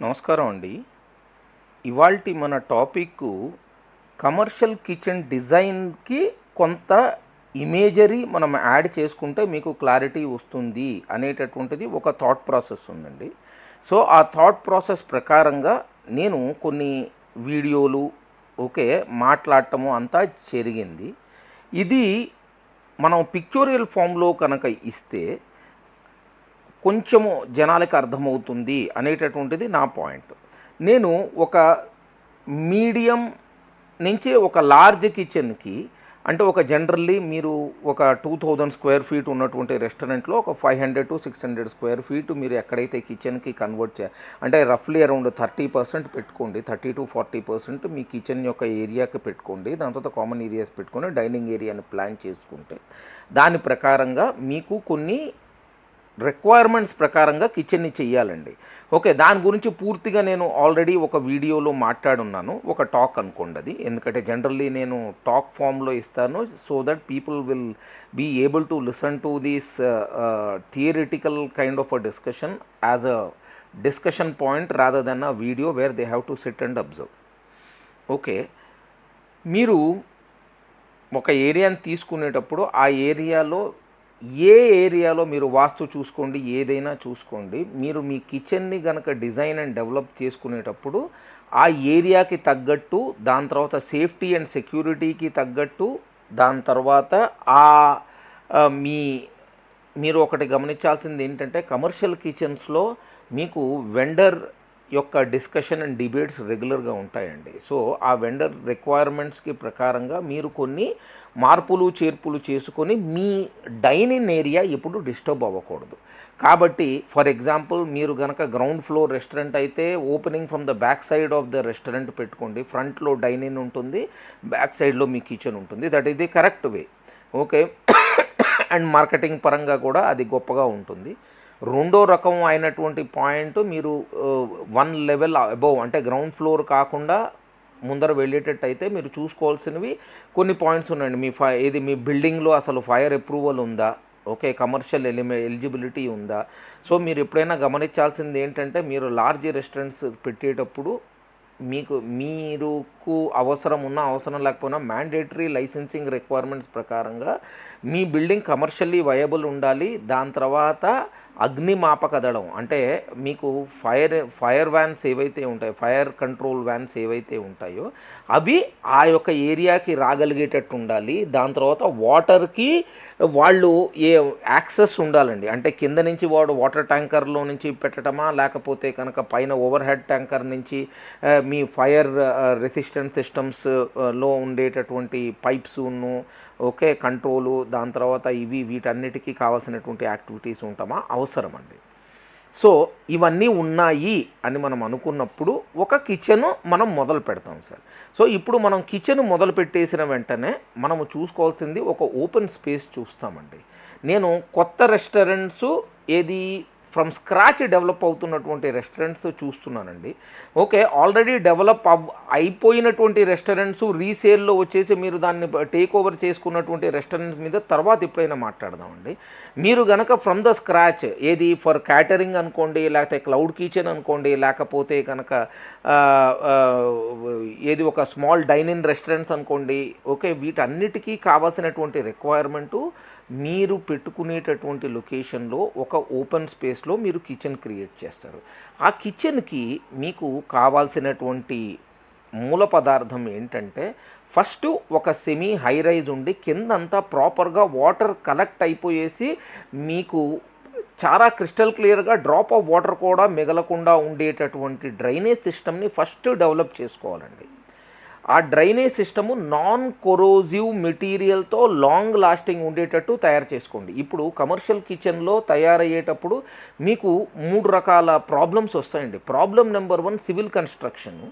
నమస్కారం అండి. ఇవాల్టి మన టాపిక్ కమర్షియల్ కిచెన్ డిజైన్కి కొంత ఇమేజరీ మనం యాడ్ చేసుకుంటే మీకు క్లారిటీ వస్తుంది అనేటటువంటిది ఒక థాట్ ప్రాసెస్ ఉందండి. సో ఆ థాట్ ప్రాసెస్ ప్రకారంగా నేను కొన్ని వీడియోలు మాట్లాడటము అంతా జరిగింది. ఇది మనం పిక్చోరియల్ ఫామ్లో కనుక ఇస్తే కొంచెము జనాలకి అర్థమవుతుంది అనేటటువంటిది నా పాయింట్. నేను ఒక మీడియం నుంచి ఒక లార్జ్ కిచెన్కి, అంటే ఒక జనరల్లీ మీరు ఒక 2000 స్క్వేర్ ఫీట్ ఉన్నటువంటి రెస్టారెంట్లో ఒక 500 to 600 స్క్వేర్ ఫీట్ మీరు ఎక్కడైతే కిచెన్కి కన్వర్ట్ అంటే రఫ్లీ అరౌండ్ 30% పెట్టుకోండి, 30 to 40% మీ కిచెన్ యొక్క ఏరియాకి పెట్టుకోండి. దాని తర్వాత కామన్ ఏరియాస్ పెట్టుకొని డైనింగ్ ఏరియాని ప్లాన్ చేసుకుంటే దాని ప్రకారంగా మీకు కొన్ని రిక్వైర్మెంట్స్ ప్రకారంగా కిచెన్ని చెయ్యాలండి. దాని గురించి పూర్తిగా నేను ఆల్రెడీ ఒక వీడియోలో మాట్లాడున్నాను, ఒక టాక్ అనుకోండి అది. ఎందుకంటే జనరల్లీ నేను టాక్ ఫామ్లో ఇస్తాను, so that people will be able to listen to this theoretical kind of a discussion as a discussion point rather than a video where they have to sit and observe. మీరు ఒక ఏరియాని తీసుకునేటప్పుడు ఆ ఏరియాలో ఏరియాలో మీరు వాస్తు చూసుకోండి, ఏదైనా చూసుకోండి, మీరు మీ కిచెన్ని కనుక డిజైన్ అండ్ డెవలప్ చేసుకునేటప్పుడు ఆ ఏరియాకి తగ్గట్టు, దాని తర్వాత సేఫ్టీ అండ్ సెక్యూరిటీకి తగ్గట్టు, దాని తర్వాత మీ మీరు ఒకటి గమనించాల్సింది ఏంటంటే కమర్షియల్ కిచెన్స్లో మీకు వెండర్ యొక్క డిస్కషన్ అండ్ డిబేట్స్ రెగ్యులర్గా ఉంటాయండి. సో ఆ వెండర్ రిక్వైర్మెంట్స్కి ప్రకారంగా మీరు కొన్ని మార్పులు చేర్పులు చేసుకొని మీ డైనింగ్ ఏరియా ఎప్పుడు డిస్టర్బ్ అవ్వకూడదు. కాబట్టి ఫర్ ఎగ్జాంపుల్ మీరు కనుక గ్రౌండ్ ఫ్లోర్ రెస్టారెంట్ అయితే opening from the back side of the restaurant పెట్టుకోండి. ఫ్రంట్లో డైనింగ్ ఉంటుంది, బ్యాక్ సైడ్లో మీ కిచెన్ ఉంటుంది. That is the correct way. And marketing పరంగా కూడా అది గొప్పగా ఉంటుంది. రెండో రకం అయినటువంటి పాయింట్, మీరు 1 లెవెల్ అబోవ్ అంటే గ్రౌండ్ ఫ్లోర్ కాకుండా ముందర వెళ్ళేటట్టు అయితే మీరు చూసుకోవాల్సినవి కొన్ని పాయింట్స్ ఉన్నాయండి. మీ బిల్డింగ్లో అసలు ఫైర్ అప్రూవల్ ఉందా, కమర్షియల్ ఎలిజిబిలిటీ ఉందా. సో మీరు ఎప్పుడైనా గమనించాల్సింది ఏంటంటే, మీరు లార్జ్ రెస్టారెంట్స్ పెట్టేటప్పుడు మీరుకు అవసరం ఉన్నా అవసరం లేకపోయినా మ్యాండేటరీ లైసెన్సింగ్ రిక్వైర్మెంట్స్ ప్రకారంగా మీ బిల్డింగ్ కమర్షియల్లీ వయబుల్ ఉండాలి. దాని తర్వాత అగ్నిమాపక దళం అంటే మీకు ఫైర్ వ్యాన్స్ ఏవైతే ఉంటాయో, ఫైర్ కంట్రోల్ వ్యాన్స్ ఏవైతే ఉంటాయో అవి ఆ యొక్క ఏరియాకి రాగలిగేటట్టు ఉండాలి. దాని తర్వాత వాటర్కి వాళ్ళు యాక్సెస్ ఉండాలండి. అంటే కింద నుంచి వాటర్ ట్యాంకర్లో నుంచి పెట్టడమా, లేకపోతే కనుక పైన ఓవర్ హెడ్ ట్యాంకర్ నుంచి మీ ఫైర్ రెసిస్టెంట్ సిస్టమ్స్లో ఉండేటటువంటి పైప్స్ను కంట్రోలు, దాని తర్వాత వీటన్నిటికీ కావాల్సినటువంటి యాక్టివిటీస్ ఉంటామా అవసరం అండి. సో ఇవన్నీ ఉన్నాయి అని మనం అనుకున్నప్పుడు ఒక కిచెను మనం మొదలు పెడతాం సార్. సో ఇప్పుడు మనం కిచెన్ మొదలు పెట్టేసిన వెంటనే మనము చూసుకోవాల్సింది ఒక ఓపెన్ స్పేస్ చూస్తామండి. నేను కొత్త రెస్టారెంట్స్ ఫ్రమ్ స్క్రాచ్ డెవలప్ అవుతున్నటువంటి రెస్టారెంట్స్ చూస్తున్నానండి. ఆల్రెడీ డెవలప్ అయిపోయినటువంటి రెస్టారెంట్స్ రీసేల్లో వచ్చేసి మీరు దాన్ని టేక్ ఓవర్ చేసుకున్నటువంటి రెస్టారెంట్స్ మీద తర్వాత ఎప్పుడైనా మాట్లాడదామండి. మీరు గనక from the scratch for catering అనుకోండి, లేకపోతే క్లౌడ్ కిచెన్ అనుకోండి, లేకపోతే కనుక ఒక స్మాల్ డైనింగ్ రెస్టారెంట్స్ అనుకోండి, వీటన్నిటికీ కావాల్సినటువంటి రిక్వైర్మెంటు మీరు పెట్టుకునేటటువంటి లొకేషన్లో ఒక ఓపెన్ స్పేస్లో మీరు కిచెన్ క్రియేట్ చేస్తారు. ఆ కిచెన్కి మీకు కావాల్సినటువంటి మూల పదార్థం ఏంటంటే, ఫస్ట్ ఒక సెమీ హై రైజ్ ఉండి కిందంతా ప్రాపర్గా వాటర్ కలెక్ట్ అయిపోయేసి మీకు చాలా క్రిస్టల్ క్లియర్గా డ్రాప్ ఆఫ్ వాటర్ కూడా మిగలకుండా ఉండేటటువంటి డ్రైనేజ్ సిస్టమ్ని ఫస్ట్ డెవలప్ చేసుకోవాలండి. ఆ డ్రైనేజ్ సిస్టము నాన్ కొరోజివ్ మెటీరియల్తో లాంగ్ లాస్టింగ్ ఉండేటట్టు తయారు చేసుకోండి. ఇప్పుడు కమర్షియల్ కిచెన్లో తయారయ్యేటప్పుడు మీకు 3 రకాల ప్రాబ్లమ్స్ వస్తాయండి. Problem number 1 civil construction.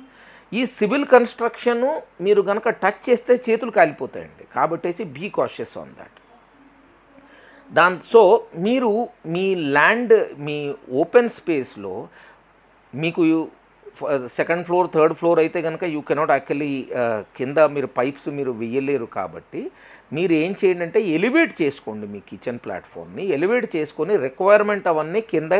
ఈ సివిల్ కన్స్ట్రక్షను మీరు కనుక టచ్ చేస్తే చేతులు కాలిపోతాయండి. కాబట్టి be cautious on that. So మీరు మీ ల్యాండ్, మీ ఓపెన్ స్పేస్లో మీకు సెకండ్ ఫ్లోర్, థర్డ్ ఫ్లోర్ అయితే కనుక యూ కెనాట్ యాక్చువల్లీ కింద మీరు పైప్స్ మీరు వేయలేరు. కాబట్టి మీరు ఏం చేయండి అంటే ఎలివేట్ చేసుకోండి మీ కిచెన్ ప్లాట్ఫామ్ని. ఎలివేట్ చేసుకొని రిక్వైర్మెంట్ అవన్నీ కింద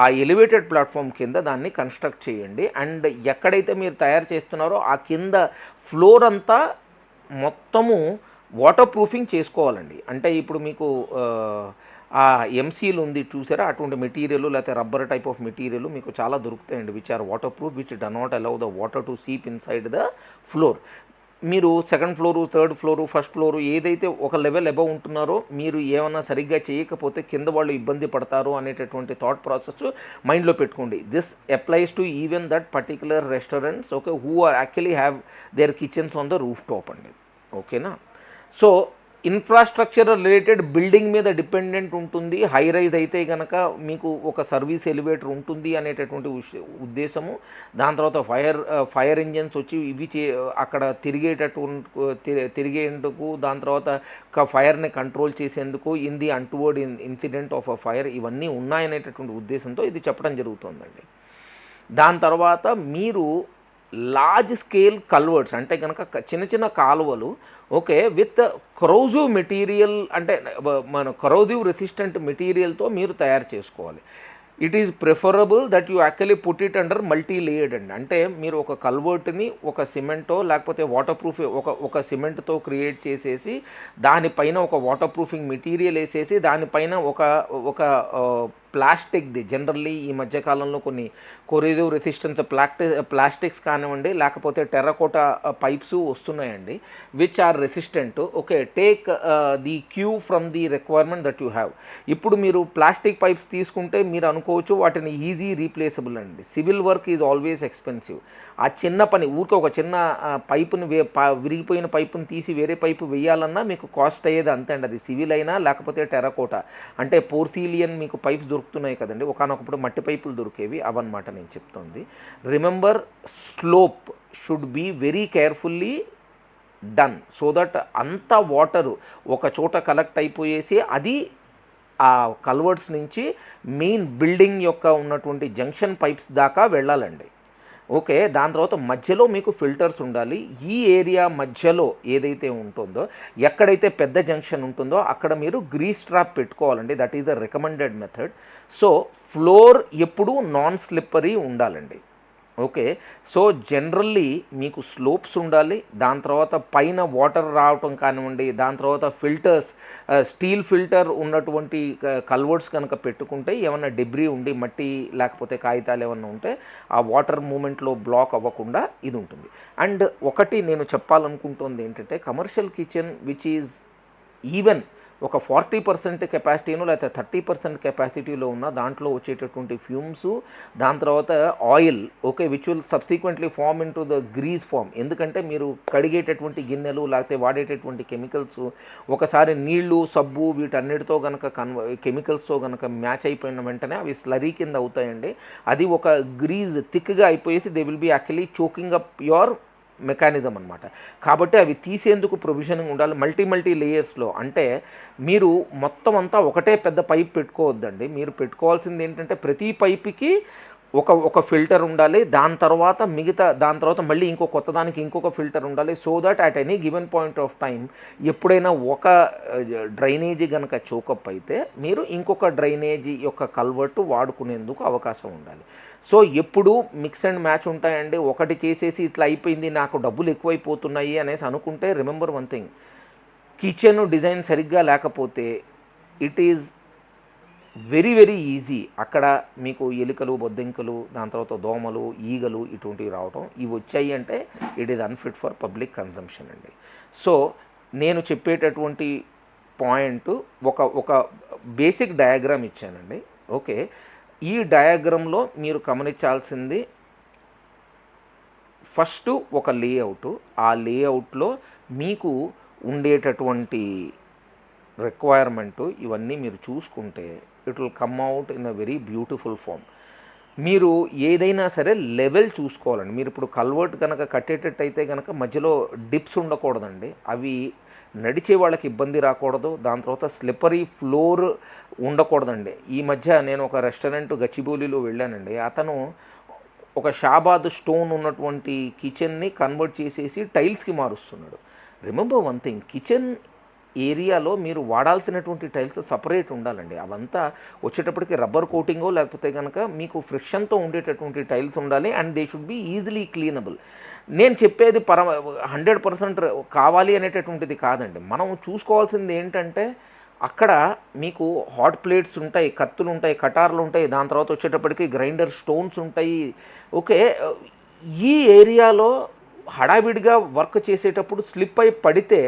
ఆ ఎలివేటెడ్ ప్లాట్ఫామ్ కింద దాన్ని కన్స్ట్రక్ట్ చేయండి. అండ్ ఎక్కడైతే మీరు తయారు చేస్తున్నారో ఆ కింద ఫ్లోర్ అంతా మొత్తము వాటర్ ప్రూఫింగ్ చేసుకోవాలండి. అంటే ఇప్పుడు మీకు ఆ ఎంసీలు ఉంది చూసారా, అటువంటి మెటీరియల్ లేకపోతే రబ్బర్ టైప్ ఆఫ్ మెటీరియల్ మీకు చాలా దొరుకుతాయండి, which are waterproof, which do not allow the water to seep inside the floor. మీరు second floor, third floor, first floor ఏదైతే ఒక లెవెల్ అబవ్ ఉంటున్నారో మీరు ఏమన్నా సరిగ్గా చేయకపోతే కింద వాళ్ళు ఇబ్బంది పడతారు అనేటటువంటి థాట్ ప్రాసెస్ మైండ్లో పెట్టుకోండి. This applies to even that particular restaurants okay who are actually have their kitchens on the roof top అండి. ఓకేనా. సో ఇన్ఫ్రాస్ట్రక్చర్ రిలేటెడ్ బిల్డింగ్ మీద డిపెండెంట్ ఉంటుంది. హై రైజ్ అయితే కనుక మీకు ఒక సర్వీస్ ఎలివేటర్ ఉంటుంది అనేటటువంటి ఉద్దేశము. దాని తర్వాత ఫైర్ ఇంజన్స్ వచ్చి ఇవి అక్కడ తిరిగేందుకు, దాని తర్వాత ఫైర్ని కంట్రోల్ చేసేందుకు, in the untoward incident of a fire ఇవన్నీ ఉన్నాయనేటటువంటి ఉద్దేశంతో ఇది చెప్పడం జరుగుతుందండి. దాని తర్వాత మీరు లార్జ్ స్కేల్ కల్వర్ట్స్ అంటే కనుక చిన్న చిన్న కాలువలు ఓకే విత్ కరోజివ్ మెటీరియల్ అంటే మన కరోజివ్ రెసిస్టెంట్ మెటీరియల్తో మీరు తయారు చేసుకోవాలి. It is preferable that you actually put it under multi layered అండి. అంటే మీరు ఒక కల్వర్ట్ని ఒక సిమెంటో లేకపోతే వాటర్ ప్రూఫ్ ఒక సిమెంట్తో క్రియేట్ చేసేసి దానిపైన ఒక వాటర్ ప్రూఫింగ్ మెటీరియల్ వేసేసి దానిపైన ఒక ప్లాస్టిక్ది జనరల్లీ ఈ మధ్యకాలంలో కొన్ని కొరేజివ్ రెసిస్టెన్స్ ప్లాస్టిక్స్ కానివ్వండి లేకపోతే టెర్రకోటా పైప్స్ వస్తున్నాయండి which are resistant. Okay take the cue from the requirement that you have. ఇప్పుడు మీరు ప్లాస్టిక్ పైప్స్ తీసుకుంటే మీరు అనుకోవచ్చు వాటిని ఈజీ రీప్లేసబుల్ అండి. Civil work is always expensive. ఆ చిన్న పని ఊరికే ఒక చిన్న పైపుని విరిగిపోయిన పైపుని తీసి వేరే పైపు వేయాలన్నా మీకు కాస్ట్ అయ్యేది అంతే అండి. అది సివిల్ అయినా లేకపోతే టెర్రకోటా అంటే పోర్సిలియన్ మీకు పైప్స్ దొరుకుతున్నాయి కదండి, ఒకనొకప్పుడు మట్టి పైపులు దొరికేవి అవన్నమాట నేను చెప్తుంది. Remember slope should be very carefully done so that అంత వాటరు ఒక చోట కలెక్ట్ అయిపోయేసి అది ఆ కల్వర్ట్స్ నుంచి మెయిన్ బిల్డింగ్ యొక్క ఉన్నటువంటి జంక్షన్ పైప్స్ దాకా వెళ్ళాలండి. ఓకే దాని తర్వాత మధ్యలో మీకు ఫిల్టర్స్ ఉండాలి. ఈ ఏరియా మధ్యలో ఏదైతే ఉంటుందో ఎక్కడైతే పెద్ద జంక్షన్ ఉంటుందో అక్కడ మీరు గ్రీస్ ట్రాప్ పెట్టుకోవాలండి. That is the recommended method. So floor ఎప్పుడూ నాన్ స్లిప్పరీ ఉండాలండి. ఓకే సో జనరల్లీ మీకు స్లోప్స్ ఉండాలి. దాని తర్వాత పైన వాటర్ రావటం కానివ్వండి, దాని తర్వాత ఫిల్టర్స్ స్టీల్ ఫిల్టర్ ఉన్నటువంటి కల్వర్ట్స్ కనుక పెట్టుకుంటే ఏమన్నా డెబ్రీ ఉండి మట్టి లేకపోతే కాగితాలు ఏమన్నా ఉంటే ఆ వాటర్ మూమెంట్లో బ్లాక్ అవ్వకుండా ఇది ఉంటుంది. అండ్ ఒకటి నేను చెప్పాలనుకుంటుంది ఏంటంటే commercial kitchen which is even ఒక 40% కెపాసిటీను లేకపోతే 30% కెపాసిటీలో ఉన్న దాంట్లో వచ్చేటటువంటి ఫ్యూమ్స్, దాని తర్వాత oil okay which will subsequently form into the grease form. ఎందుకంటే మీరు కడిగేటటువంటి గిన్నెలు లేకపోతే వాడేటటువంటి కెమికల్స్ ఒకసారి నీళ్లు సబ్బు వీటన్నిటితో కనుక కెమికల్స్తో కనుక మ్యాచ్ అయిపోయిన వెంటనే అవి స్లరీ కింద అవుతాయండి. అది ఒక గ్రీజ్ థిక్గా అయిపోయేసి they will be actually choking up your mechanism అనమాట. కాబట్టి అవి తీసేందుకు ప్రొవిజనింగ్ ఉండాలి మల్టీ లేయర్స్లో. అంటే మీరు మొత్తం అంతా ఒకటే పెద్ద పైప్ పెట్టుకోవద్దండి. మీరు పెట్టుకోవాల్సింది ఏంటంటే ప్రతి పైపుకి ఒక ఫిల్టర్ ఉండాలి. దాని తర్వాత మళ్ళీ కొత్త దానికి ఇంకొక ఫిల్టర్ ఉండాలి. So that at any given point of time ఎప్పుడైనా ఒక డ్రైనేజీ కనుక చోకప్ అయితే మీరు ఇంకొక డ్రైనేజీ యొక్క కల్వర్ట్ వాడుకునేందుకు అవకాశం ఉండాలి. సో ఎప్పుడు మిక్స్ అండ్ మ్యాచ్ ఉంటాయండి. ఒకటి చేసేసి ఇట్లా అయిపోయింది నాకు డబ్బులు ఎక్కువైపోతున్నాయి అనేసి అనుకుంటే remember one thing, kitchen design సరిగ్గా లేకపోతే ఇట్ ఈజ్ వెరీ ఈజీ. అక్కడ మీకు ఎలుకలు బొద్దింకలు దాని తర్వాత దోమలు ఈగలు ఇటువంటివి రావటం ఇవి వచ్చాయి అంటే it is unfit for public consumption అండి. సో నేను చెప్పేటటువంటి పాయింట్ ఒక బేసిక్ డయాగ్రామ్ ఇచ్చానండి. ఓకే ఈ డయాగ్రామ్లో మీరు గమనించాల్సింది ఫస్ట్ ఒక లేఅవుట్. ఆ లేఅవుట్లో మీకు ఉండేటటువంటి రిక్వైర్మెంటు ఇవన్నీ మీరు చూసుకుంటే it will come out in a very beautiful form. మీరు ఏదైనా సరే లెవెల్ చూసుకోవాలండి. మీరు ఇప్పుడు కల్వర్ట్ కనుక కట్టేటట్టయితే కనుక మధ్యలో డిప్స్ ఉండకూడదండి. అవి నడిచే వాళ్ళకి ఇబ్బంది రాకూడదు. దాని తర్వాత స్లిప్పరీ ఫ్లోర్ ఉండకూడదండి. ఈ మధ్య నేను ఒక రెస్టారెంట్ గచ్చిబౌలిలో వెళ్ళానండి. అతను ఒక షాబాద్ స్టోన్ ఉన్నటువంటి కిచెన్ని కన్వర్ట్ చేసేసి టైల్స్కి మారుస్తున్నాడు. రిమెంబర్ వన్ థింగ్, కిచెన్ ఏరియాలో మీరు వాడాల్సినటువంటి టైల్స్ సపరేట్ ఉండాలండి. అవంతా వచ్చేటప్పటికి రబ్బర్ కోటింగో లేకపోతే కనుక మీకు ఫ్రిక్షన్తో ఉండేటటువంటి టైల్స్ ఉండాలి. And they should be easily cleanable. నేను చెప్పేది 100% కావాలి అనేటటువంటిది కాదండి. మనం చూసుకోవాల్సింది ఏంటంటే అక్కడ మీకు హాట్ ప్లేట్స్ ఉంటాయి, కత్తులు ఉంటాయి, కటార్లు ఉంటాయి, దాని తర్వాత వచ్చేటప్పటికి గ్రైండర్ స్టోన్స్ ఉంటాయి. ఓకే, ఈ ఏరియాలో హడావిడిగా వర్క్ చేసేటప్పుడు స్లిప్ అయి పడితే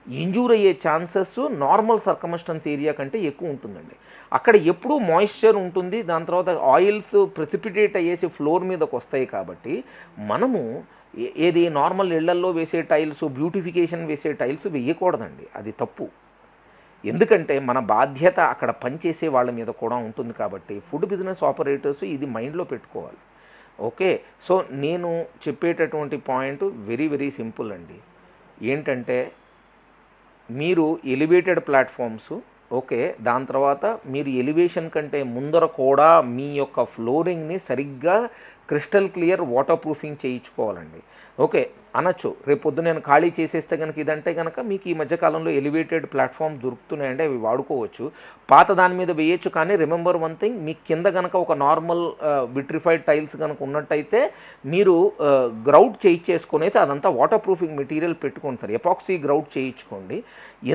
ఇంజూర్ అయ్యే ఛాన్సెస్ నార్మల్ సర్కమస్టెన్స్ ఏరియా కంటే ఎక్కువ ఉంటుందండి. అక్కడ ఎప్పుడూ మాయిశ్చర్ ఉంటుంది, దాని తర్వాత ఆయిల్స్ ప్రెసిపిటేట్ అయ్యేసి ఫ్లోర్ మీదకి వస్తాయి. కాబట్టి మనము ఏది నార్మల్ ఇళ్లల్లో వేసే టైల్స్, బ్యూటిఫికేషన్ వేసే టైల్స్ వేయకూడదండి, అది తప్పు. ఎందుకంటే మన బాధ్యత అక్కడ పనిచేసే వాళ్ళ మీద కూడా ఉంటుంది. కాబట్టి ఫుడ్ బిజినెస్ ఆపరేటర్స్ ఇది మైండ్లో పెట్టుకోవాలి. ఓకే, సో నేను చెప్పేటటువంటి పాయింట్ వెరీ వెరీ సింపుల్ అండి. ఏంటంటే మీరు ఎలివేటెడ్ ప్లాట్ఫామ్స్, ఓకే, దాని తర్వాత మీరు ఎలివేషన్ కంటే ముందర కూడా మీ యొక్క ఫ్లోరింగ్ని సరిగ్గా క్రిస్టల్ క్లియర్ వాటర్ ప్రూఫింగ్ చేయించుకోవాలండి. ఓకే అనొచ్చు, రేపు పొద్దు నేను ఖాళీ చేసేస్తే కనుక ఇదంటే కనుక మీకు ఈ మధ్యకాలంలో ఎలివేటెడ్ ప్లాట్ఫామ్ దొరుకుతున్నాయండి, అవి వాడుకోవచ్చు, పాత దాని మీద వేయచ్చు. కానీ రిమెంబర్ వన్ థింగ్, మీ కింద కనుక ఒక నార్మల్ విట్రిఫైడ్ టైల్స్ కనుక ఉన్నట్టయితే మీరు గ్రౌట్ చేయించేసుకునేసి అదంతా వాటర్ ప్రూఫింగ్ మెటీరియల్ పెట్టుకోండి సార్, ఎపాక్సీ గ్రౌట్ చేయించుకోండి.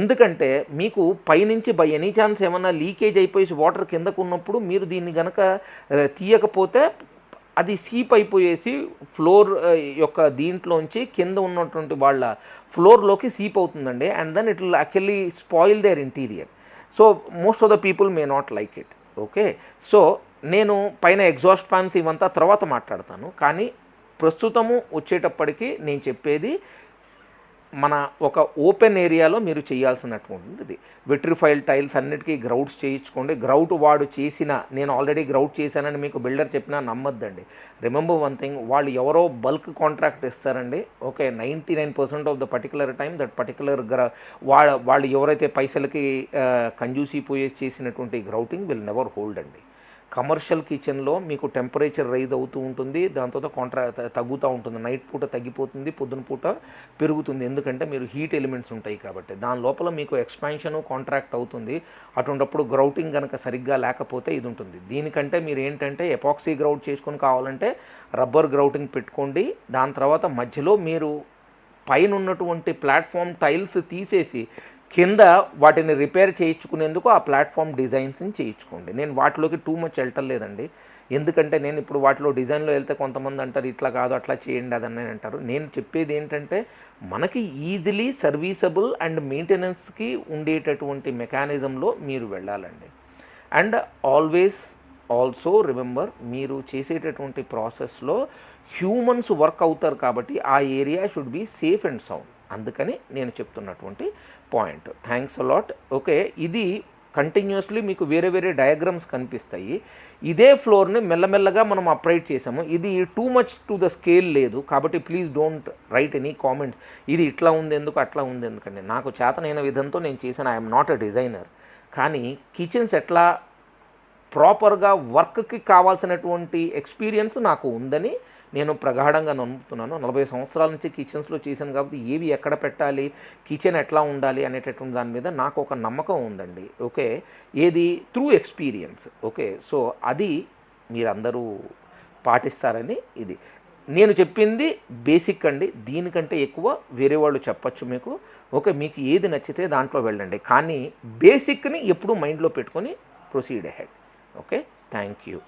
ఎందుకంటే మీకు పైనుంచి బై ఎనీ ఛాన్స్ ఏమన్నా లీకేజ్ అయిపోయి వాటర్ కిందకు ఉన్నప్పుడు మీరు దీన్ని కనుక తీయకపోతే అది సీప్ అయిపోయేసి ఫ్లోర్ యొక్క దీంట్లోంచి కింద ఉన్నటువంటి వాళ్ళ ఫ్లోర్లోకి సీప్ అవుతుందండి. And then it will actually spoil their interior. So most of the people may not like it. Okay, so నేను పైన ఎగ్జాస్ట్ ఫ్యాన్స్ ఇవంతా తర్వాత మాట్లాడతాను. కానీ ప్రస్తుతము వచ్చేటప్పటికి నేను చెప్పేది మన ఒక ఓపెన్ ఏరియాలో మీరు చేయాల్సినటువంటిది విట్రిఫైల్ టైల్స్ అన్నిటికీ గ్రౌట్స్ చేయించుకోండి. గ్రౌట్ వాడు చేసిన, నేను ఆల్రెడీ గ్రౌట్ చేశానని మీకు బిల్డర్ చెప్పినా నమ్మద్దండి. రిమెంబర్ వన్ థింగ్, వాళ్ళు ఎవరో బల్క్ కాంట్రాక్ట్ ఇస్తారండి. Okay, 99% of the particular time that particular వాళ్ళు ఎవరైతే పైసలకి కంజూసీ పోయే చేసినటువంటి గ్రౌటింగ్ విల్ నెవర్ హోల్డ్ అండి. కమర్షియల్ కిచెన్లో మీకు టెంపరేచర్ రైజ్ అవుతూ ఉంటుంది, దాంతో తగ్గుతూ ఉంటుంది, నైట్ పూట తగ్గిపోతుంది, పొద్దున పూట పెరుగుతుంది. ఎందుకంటే మీరు హీట్ ఎలిమెంట్స్ ఉంటాయి కాబట్టి దాని లోపల మీకు ఎక్స్పాన్షను కాంట్రాక్ట్ అవుతుంది. అటువంటిప్పుడు గ్రౌటింగ్ కనుక సరిగ్గా లేకపోతే ఇది ఉంటుంది. దీనికంటే మీరు ఏంటంటే ఎపాక్సీ గ్రౌట్ చేసుకొని కావాలంటే రబ్బర్ గ్రౌటింగ్ పెట్టుకోండి. దాని తర్వాత మధ్యలో మీరు పైన ఉన్నటువంటి ప్లాట్ఫామ్ టైల్స్ తీసేసి కింద వాటిని రిపేర్ చేయించుకునేందుకు ఆ ప్లాట్ఫామ్ డిజైన్స్ని చేయించుకోండి. నేను వాటిలోకి టూ మచ్ వెళ్ళలేదండి, ఎందుకంటే నేను ఇప్పుడు వాటిలో డిజైన్లో వెళ్తే కొంతమంది అంటారు ఇట్లా కాదు అట్లా చేయండి అదని అంటారు. నేను చెప్పేది ఏంటంటే మనకి ఈజీలీ సర్వీసబుల్ అండ్ మెయింటెనెన్స్కి ఉండేటటువంటి మెకానిజంలో మీరు వెళ్ళాలండి. అండ్ ఆల్సో రిమెంబర్, మీరు చేసేటటువంటి ప్రాసెస్లో హ్యూమన్స్ వర్క్ అవుతారు కాబట్టి ఆ area should be safe and sound. అందుకని నేను చెప్తున్నటువంటి పాయింట్. Thanks a lot. ఓకే, ఇది కంటిన్యూస్లీ మీకు వేరే వేరే డయాగ్రామ్స్ కనిపిస్తాయి. ఇదే ఫ్లోర్ని మెల్లమెల్లగా మనం అప్రైట్ చేసాము. ఇది too much to the scale లేదు కాబట్టి please don't write any comments, ఇది ఇట్లా ఉంది ఎందుకు అట్లా ఉంది ఎందుకండి. నాకు చేతనైన విధంతో నేను చేశాను. I'm not a designer. కానీ కిచెన్స్ ఎట్లా ప్రాపర్గా వర్క్కి కావాల్సినటువంటి ఎక్స్పీరియన్స్ నాకు ఉందని నేను ప్రగాఢంగా నమ్ముతున్నాను. 40 సంవత్సరాల నుంచి కిచెన్స్లో చేశాను కాబట్టి ఏవి ఎక్కడ పెట్టాలి, కిచెన్ ఎట్లా ఉండాలి అనేటటువంటి దాని మీద నాకు ఒక నమ్మకం ఉందండి. ఓకే, ఏది త్రూ ఎక్స్పీరియన్స్. ఓకే, సో అది మీరందరూ పాటిస్తారని ఇది నేను చెప్పింది బేసిక్ అండి. దీనికంటే ఎక్కువ వేరే వాళ్ళు చెప్పచ్చు మీకు. ఓకే, మీకు ఏది నచ్చితే దాంట్లో వెళ్ళండి, కానీ బేసిక్ని ఎప్పుడూ మైండ్లో పెట్టుకొని proceed ahead. Okay, thank you.